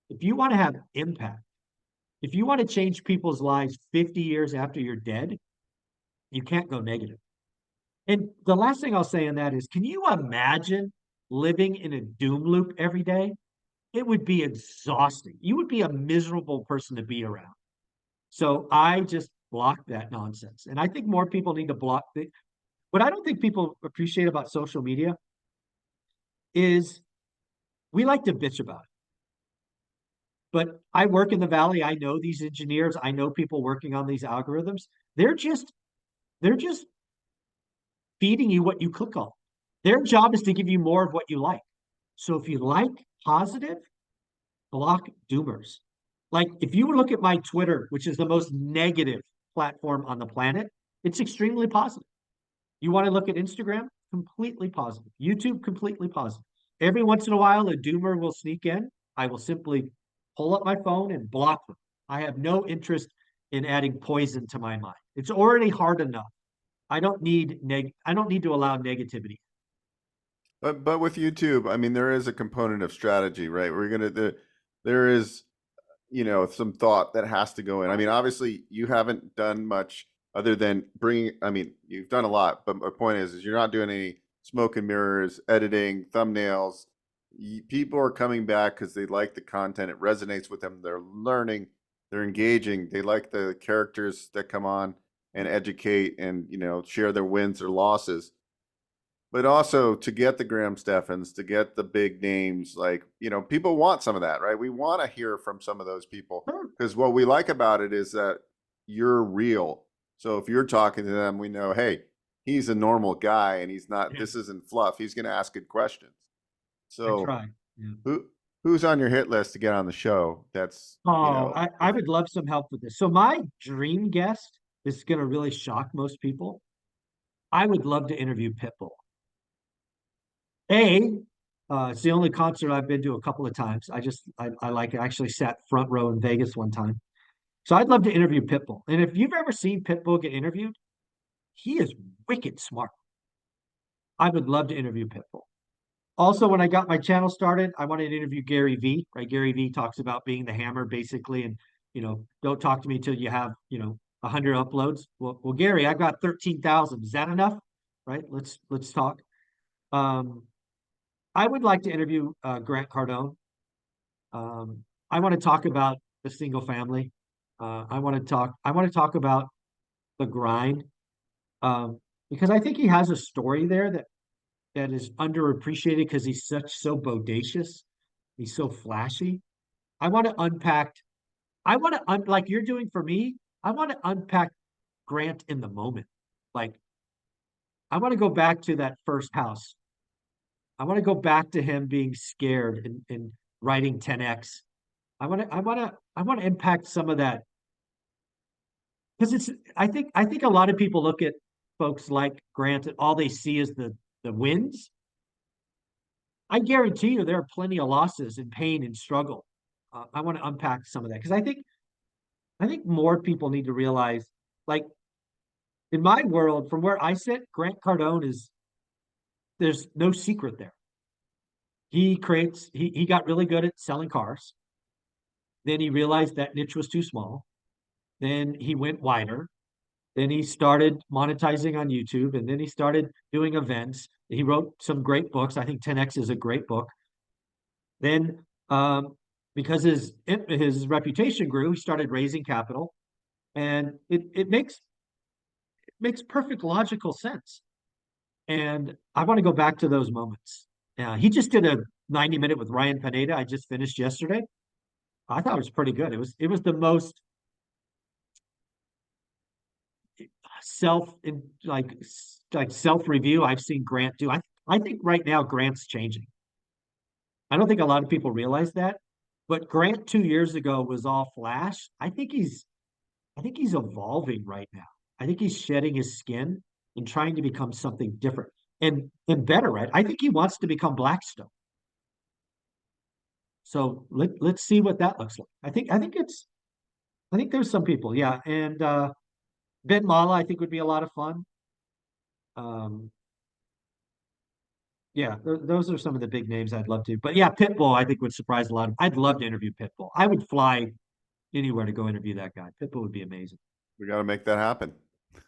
If you want to have impact, if you want to change people's lives 50 years after you're dead, you can't go negative. And the last thing I'll say on that is, can you imagine living in a doom loop every day? It would be exhausting. You would be a miserable person to be around. So I just block that nonsense. And I think more people need to block the, what I don't think people appreciate about social media is we like to bitch about it. But I work in the Valley. I know these engineers. I know people working on these algorithms. They're just they're just feeding you what you click on. Their job is to give you more of what you like. So if you like positive, block doomers. Like if you look at my Twitter, which is the most negative platform on the planet, it's extremely positive. You want to look at Instagram? Completely positive. YouTube, completely positive. Every once in a while, a doomer will sneak in. I will simply pull up my phone and block them. I have no interest in adding poison to my mind. It's already hard enough. I don't need to allow negativity. But with YouTube, I mean, there is a component of strategy, right? There is some thought that has to go in. I mean, obviously, you haven't done much other than bringing. I mean, you've done a lot, but my point is you're not doing any smoke and mirrors, editing, thumbnails. People are coming back because they like the content. It resonates with them. They're learning. They're engaging. They like the characters that come on and educate and share their wins or losses. But also to get the Graham Stephans, to get the big names, like, people want some of that, right? We want to hear from some of those people Sure. because what we like about it is that you're real. So if you're talking to them, we know, hey, he's a normal guy and he's not, Yeah, this isn't fluff. He's going to ask good questions. I So try. Yeah. who's on your hit list to get on the show? That's, Oh, I would love some help with this. So my dream guest is going to really shock most people. I would love to interview Pitbull. A, it's the only concert I've been to a couple of times. I like it. I actually sat front row in Vegas one time. So I'd love to interview Pitbull. And if you've ever seen Pitbull get interviewed, he is wicked smart. I would love to interview Pitbull. Also, when I got my channel started, I wanted to interview Gary Vee, right? Gary Vee talks about being the hammer basically, and don't talk to me until you have, 100 uploads. Well, Gary, I've got 13,000. Is that enough? Right? Let's talk. Um, I would like to interview Grant Cardone. I want to talk about the single family. I want to talk about the grind, because I think he has a story there that is underappreciated because he's so bodacious. He's so flashy. I want to unpack. Like you're doing for me. I want to unpack Grant in the moment. Like I want to go back to that first house. I want to go back to him being scared and writing 10x. I want to impact some of that because I think a lot of people look at folks like Grant and all they see is the wins. I guarantee you there are plenty of losses and pain and struggle. I want to unpack some of that because I think more people need to realize, like in my world, from where I sit, Grant Cardone is there's no secret there. He got really good at selling cars. Then he realized that niche was too small. Then he went wider. Then he started monetizing on YouTube, and then he started doing events. He wrote some great books. I think 10x is a great book. Then, because his reputation grew, he started raising capital, and it makes perfect logical sense. And I want to go back to those moments. He just did a 90-minute with Ryan Pineda. I just finished yesterday. I thought it was pretty good. It was the most self in like self review I've seen Grant do. I think right now Grant's changing. I don't think a lot of people realize that, but Grant 2 years ago was all flash. I think he's evolving right now. I think he's shedding his skin and trying to become something different and better, right? I think he wants to become Blackstone. So let's see what that looks like. I think there's some people, yeah, and Ben Mala I think would be a lot of fun. Um, yeah, those are some of the big names I'd love to. But yeah, Pitbull I think would surprise a lot of. I'd love to interview Pitbull. I would fly anywhere to go interview that guy. Pitbull would be amazing. We got to make that happen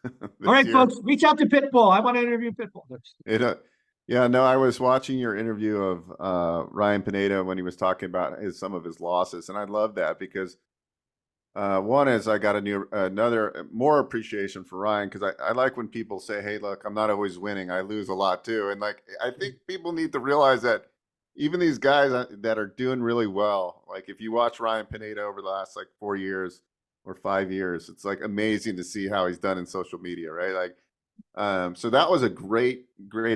All this right, year. folks, reach out to Pitbull. I want to interview Pitbull. It, yeah, no, I was watching your interview of Ryan Pineda when he was talking about some of his losses, and I love that because one is I got another more appreciation for Ryan because I like when people say, "Hey, look, I'm not always winning. I lose a lot too." And like I think people need to realize that even these guys that are doing really well, like if you watch Ryan Pineda over the last like 4 years or 5 years, it's like amazing to see how he's done in social media, right? Like, so that was a great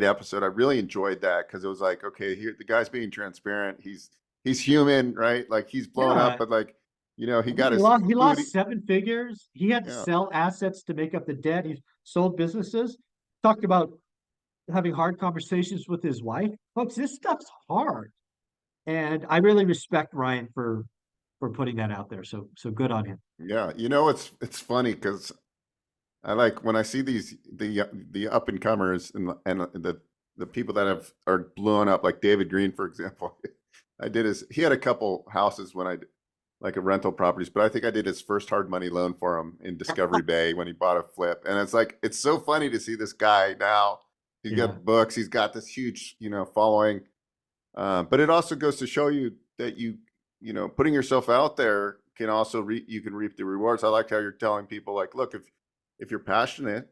episode. I really enjoyed that because it was like, okay, here the guy's being transparent. He's human, right? Like he's blowing up, Yeah, but like he I mean, got he his lost he food. lost 7 figures. He had to Yeah, sell assets to make up the debt. He sold businesses. Talked about having hard conversations with his wife. Folks, this stuff's hard. And I really respect Ryan for putting that out there. So good on him. yeah. It's funny because I like when I see the up and comers and the people that are blowing up, like David Green, for example. He had a couple houses when like a rental properties, but I think I did his first hard money loan for him in Discovery Bay when he bought a flip. And it's like it's so funny to see this guy now. He's Yeah. got books, he's got this huge, following. But it also goes to show you that putting yourself out there can also you can reap the rewards. I like how you're telling people like, look, if you're passionate,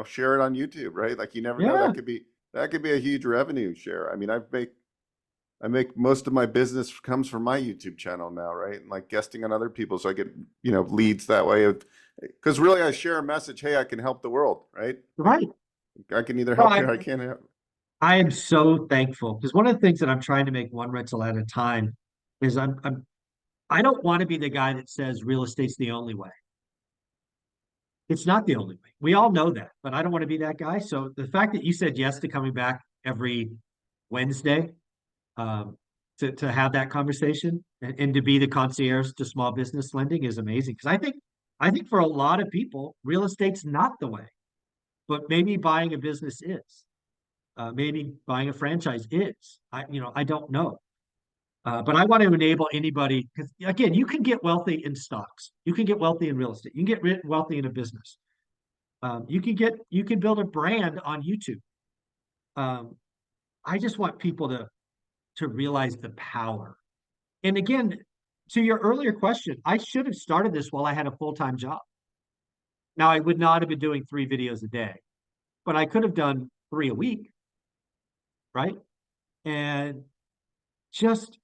share it on YouTube, right? Like you never know, Yeah. that could be a huge revenue share. I mean, I make most of my business comes from my YouTube channel now, right? And like guesting on other people, so I get leads that way. Because really, I share a message. Hey, I can help the world, right? Like Right. I can either Well, help you, or I can't help. I am so thankful because one of the things that I'm trying to make one rental at a time is I don't want to be the guy that says real estate's the only way. It's not the only way. We all know that, but I don't want to be that guy. So the fact that you said yes to coming back every Wednesday, um, to have that conversation and to be the concierge to small business lending is amazing. Because I think for a lot of people, real estate's not the way, but maybe buying a business is. Maybe buying a franchise is. I don't know. But I want to enable anybody because again, you can get wealthy in stocks. You can get wealthy in real estate. You can get wealthy in a business. You can build a brand on YouTube. Um, I just want people to realize the power. And again, to your earlier question, I should have started this while I had a full-time job. Now I would not have been doing 3 videos a day, but I could have done 3 a week, right? And just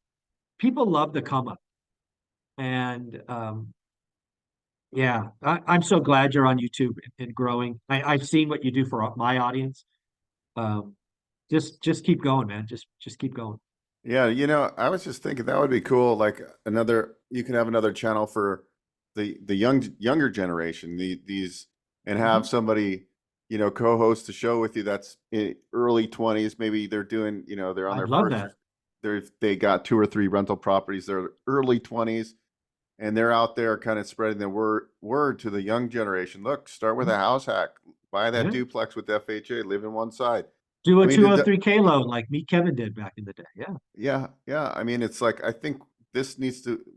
people love the come up. And yeah, I'm so glad you're on YouTube and growing. I've seen what you do for my audience. Um, just keep going, man. Just keep going. Yeah, I was just thinking that would be cool. Like you can have another channel for the younger generation, these, and have Mhm. somebody, co-host the show with you that's in early 20s. Maybe they're doing, they're on I'd their love first, that. they got 2 or 3 rental properties. They're early 20s, and they're out there kind of spreading the word to the young generation. Look, start with Mhm. a house hack, buy that Yeah. duplex with FHA, live in one side. Do I a mean, 203K loan like me, Kevin did back in the day. Yeah. yeah, yeah. I mean, it's like I think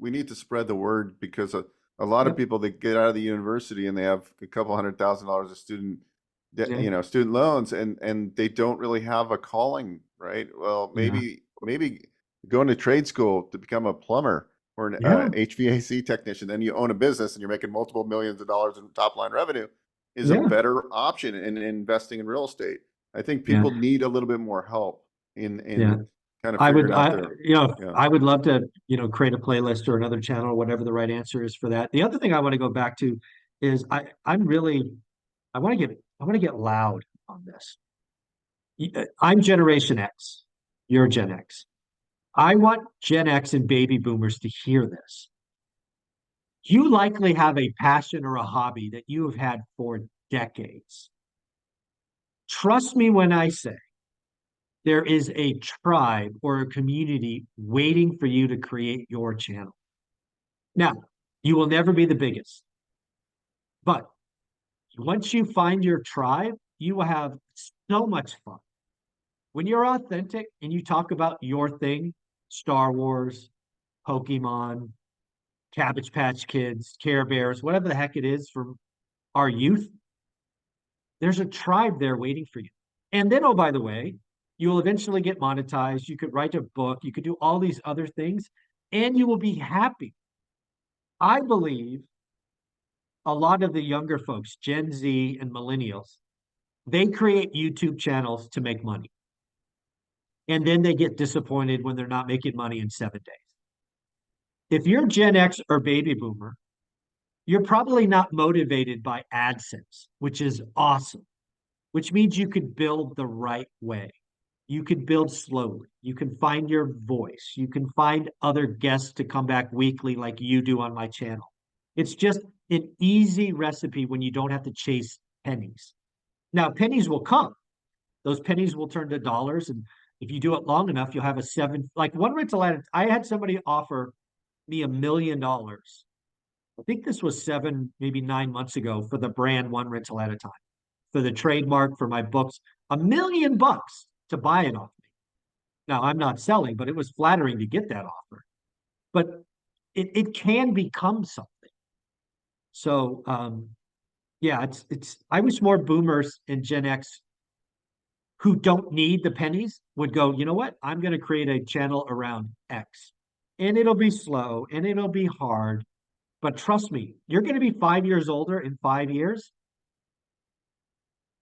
we need to spread the word because a lot of Yep. people that get out of the university and they have a couple $100,000 of Yeah. student loans, and they don't really have a calling, right? Well, Yeah. maybe going to trade school to become a plumber or an Yeah. HVAC technician, then you own a business and you're making multiple millions of dollars in top line revenue is a Yeah. better option in investing in real estate. I think Yeah. people need a little bit more help in Yeah. kind of I would, figuring out their, yeah. I would love to, create a playlist or another channel or whatever the right answer is for that. The other thing I want to go back to is I want to get loud on this. I'm Generation X. You're Gen X. I want Gen X and baby boomers to hear this. You likely have a passion or a hobby that you have had for decades. Trust me when I say there is a tribe or a community waiting for you to create your channel. Now, you will never be the biggest, but once you find your tribe, you will have so much fun. When you're authentic and you talk about your thing, Star Wars, Pokemon, Cabbage Patch Kids, Care Bears, whatever the heck it is from our youth, there's a tribe there waiting for you. And then, oh, by the way, you will eventually get monetized. You could write a book, you could do all these other things, and you will be happy. I believe a lot of the younger folks, Gen Z and millennials, they create YouTube channels to make money. And then they get disappointed when they're not making money in 7 days. If you're Gen X or baby boomer, you're probably not motivated by AdSense, which is awesome, which means you could build the right way. You can build slowly. You can find your voice. You can find other guests to come back weekly like you do on my channel. It's just an easy recipe when you don't have to chase pennies. Now, pennies will come. Those pennies will turn to dollars. And if you do it long enough, you'll have a seven, like one rental at I had somebody offer me $1 million. I think this was 7, maybe 9 months ago for the brand one rental at a time, for the trademark, for my books, $1 million to buy it off me. Now I'm not selling, but it was flattering to get that offer. But it can become something. So yeah, it's I wish more boomers and Gen X who don't need the pennies would go, you know what? I'm going to create a channel around X. And it'll be slow and it'll be hard. But trust me, you're going to be 5 years older in 5 years.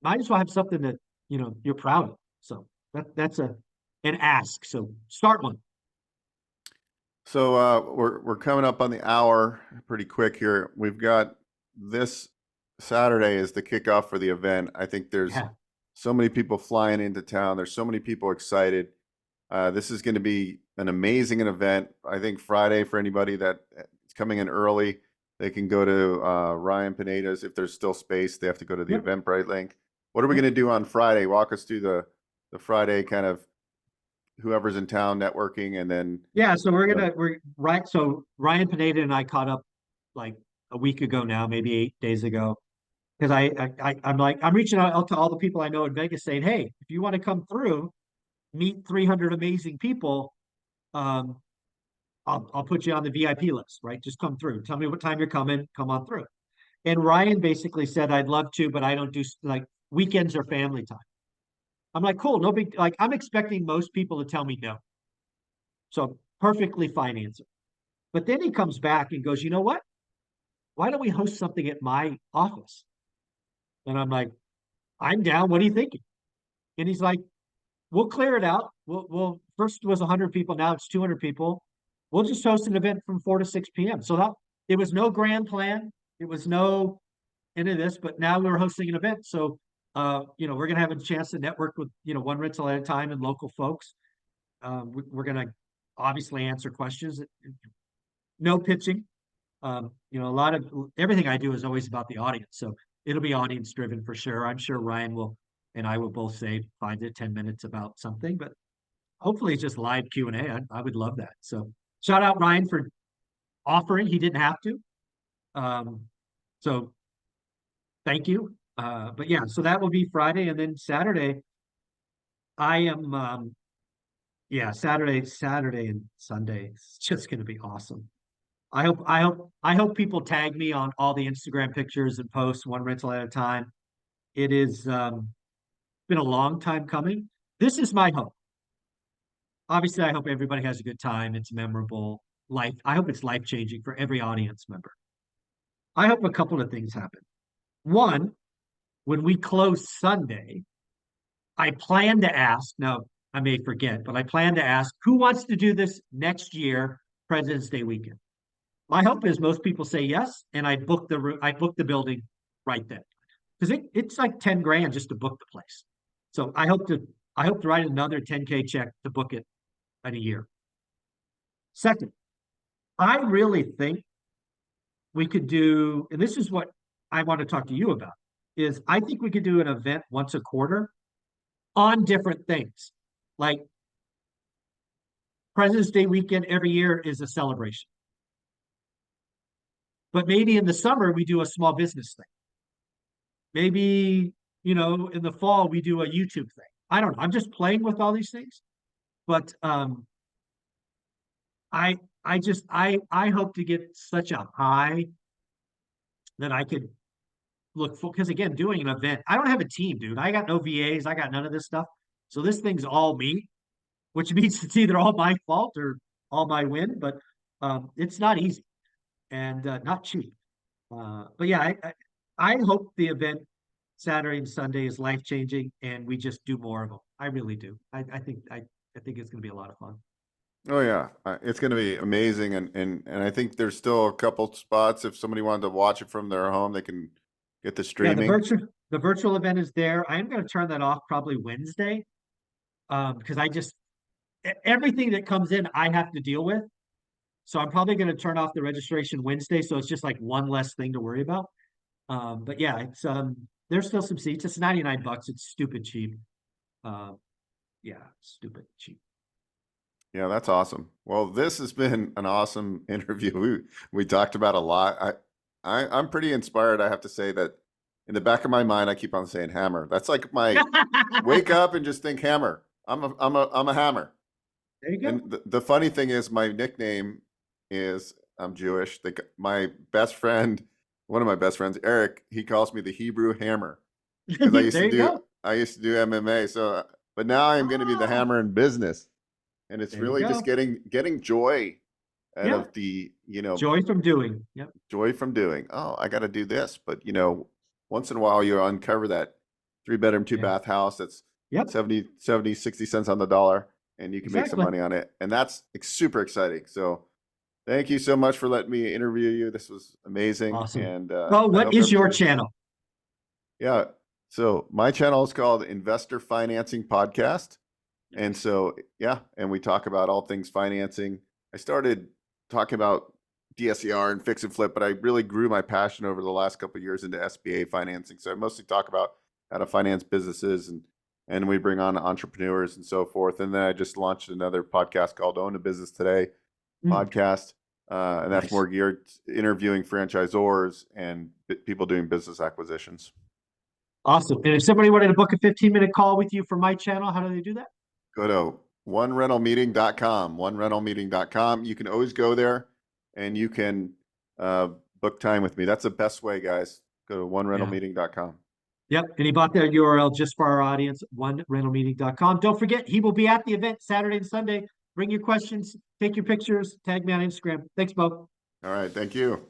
Might as well have something that you're proud of. So that's an ask. So start one. So we're coming up on the hour pretty quick here. We've got this Saturday is the kickoff for the event. I think there's Yeah. so many people flying into town. There's so many people excited. This is going to be an amazing event. I think Friday for anybody that is coming in early. They can go to Ryan Pineda's. If there's still space, they have to go to the Yep. Eventbrite link. What are we Yep. going to do on Friday? Walk us through the Friday kind of whoever's in town networking, and then Yeah, so the, we're right. So Ryan Pineda and I caught up like a week ago now, maybe 8 days ago, because I'm like I'm reaching out to all the people I know in Vegas saying, hey, if you want to come through, meet 300 amazing people, um, I'll put you on the VIP list, right? Just come through. Tell me what time you're coming. Come on through. And Ryan basically said, I'd love to, but I don't do like weekends or family time. I'm like, cool, no big like I'm expecting most people to tell me no. So perfectly fine answer. But then he comes back and goes, you know what? Why don't we host something at my office? And I'm like, I'm down. What are you thinking? And he's like, we'll clear it out. We'll first it was 100 people. Now it's 200 people. We'll just host an event from 4 to 6 p.m. So that it was no grand plan. It was no any of this, but now we're hosting an event. So, we're going to have a chance to network with, one rental at a time and local folks. We're going to obviously answer questions. No pitching. A lot of everything I do is always about the audience. So it'll be audience driven for sure. I'm sure Ryan will and I will both say 5 to 10 minutes about something, but hopefully it's just live Q&A. I would love that. So shout out Ryan for offering. He didn't have to. Um, so thank you. But yeah, so that will be Friday, and then Saturday, I am yeah, Saturday and Sunday. It's just gonna be awesome. I hope people tag me on all the Instagram pictures and posts one rental at a time. It is been a long time coming. This is my hope. Obviously, I hope everybody has a good time. It's memorable. I hope it's life changing for every audience member. I hope a couple of things happen. One, when we close Sunday, I plan to ask, no, I may forget, but I plan to ask who wants to do this next year, President's Day weekend. My hope is most people say yes, and I book the building right then because it's like 10 grand just to book the place. So I hope to write another 10K check to book it in a year. Second, I really think we could do, and this is what I want to talk to you about, is I think we could do an event once a quarter on different things. Like President's Day weekend every year is a celebration. But maybe in the summer we do a small business thing. Maybe, in the fall we do a YouTube thing. I don't know. I'm just playing with all these things. But I hope to get such a high that I could look for because again, doing an event, I don't have a team, dude. I got no VAs, I got none of this stuff. So this thing's all me, which means it's either all my fault or all my win, but it's not easy and not cheap. But yeah, I hope the event Saturday and Sunday is life changing, and we just do more of them. I really do. I think it's going to be a lot of fun. oh yeah, it's going to be amazing, and I think there's still a couple spots if somebody wanted to watch it from their home, they can get the Yeah, the streaming. virtual event is there. I am going to turn that off probably Wednesday, because everything that comes in I have to deal with. So I'm probably going to turn off the registration Wednesday, so it's just like one less thing to worry about. But yeah, it's there's still some seats. It's $99. It's stupid cheap. Um, yeah, stupid cheap. Yeah, that's awesome. Well, this has been an awesome interview. We talked about a lot. I'm pretty inspired. I have to say that in the back of my mind, I keep on saying hammer. That's like my wake up and just think hammer. I'm a hammer. There you And go. the funny thing is, my nickname is I'm Jewish. My best friend, one of my best friends, Eric, he calls me the Hebrew hammer because There you go. I used to do MMA. So, but now I am going to be the Ah, hammer in business, and it's there you really just go. getting joy out Yeah. of the Joy from doing. Yep. joy from doing. Oh, I got to do this, but once in a while you uncover that 3 bedroom, two Yeah. bath house that's Yep. 60 cents on the dollar, and you can make some Exactly. money on it, and that's super exciting. So thank you so much for letting me interview you. This was amazing, Awesome. and Well, I what hope is your everybody. channel? Yeah. So my channel is called Investor Financing Podcast. And Nice. so, yeah, and we talk about all things financing. I started talking about DSCR and fix and flip, but I really grew my passion over the last couple of years into SBA financing. So I mostly talk about how to finance businesses, and we bring on entrepreneurs and so forth. And then I just launched another podcast called Own a Business Today podcast. And that's Nice. more geared interviewing franchisors and people doing business acquisitions. Awesome. And if somebody wanted to book a 15-minute call with you for my channel, how do they do that? Go to onerentalmeeting.com. You can always go there and you can book time with me. That's the best way, guys. Go to onerentalmeeting.com. Yep. And he bought that URL just for our audience, onerentalmeeting.com. Don't forget, he will be at the event Saturday and Sunday. Bring your questions, take your pictures, tag me on Instagram. Thanks, Bo. All right. Thank you.